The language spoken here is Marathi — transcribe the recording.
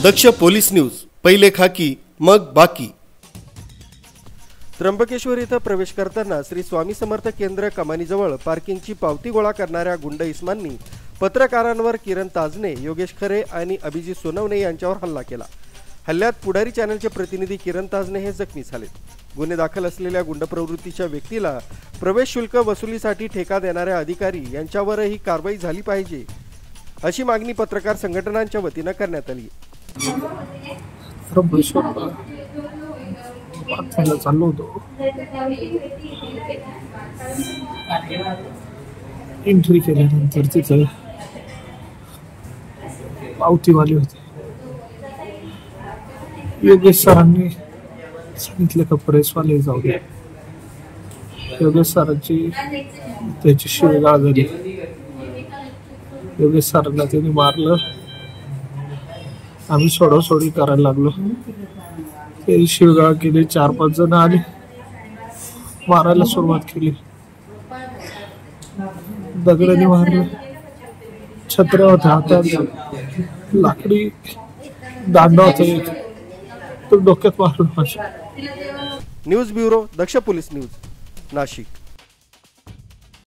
दक्ष पोलीस न्यूज, पहिले खाकी मग बाकी। त्र्यंबकेश्वर इथं प्रवेश करताना श्री स्वामी समर्थ केंद्र कमानीजवळ पार्किंगची पावती गोळा करणाऱ्या गुंड इस्मांनी पत्रकारांवर किरण ताजने, योगेश खरे आणि अभिजित सोनवणे यांच्यावर हल्ला केला। हल्ल्यात पुढारी चॅनलचे प्रतिनिधी किरण ताजने हे जखमी झाले। गुन्हे दाखल असलेल्या गुंड प्रवृत्तीच्या व्यक्तीला प्रवेश शुल्क वसुलीसाठी ठेका देणाऱ्या अधिकारी यांच्यावरही कारवाई झाली पाहिजे, अशी मागणी पत्रकार संघटनांच्या वतीने करण्यात आली। चाललो होतो, एंट्री केल्यानंतर तिथे पावतीवाले होते। योगेश सरांनी सांगितलं का प्रेसवाले जाऊ दे। योगेश सरांची त्याची शिवीगाळ झाली। योगेश सरांना त्यांनी मारलं। आम्ही सोडोसोडी करायला लागलो। ते शिवगाळ केली, 4-5 जण आले, मारायला सुरुवात केली। दगडाने मारलं, छत्र्या होत्या हातात, लाकडी दांडा होता, तो डोक्यात मारलं। न्यूज ब्युरो, दक्ष पोलीस न्यूज, नाशिक।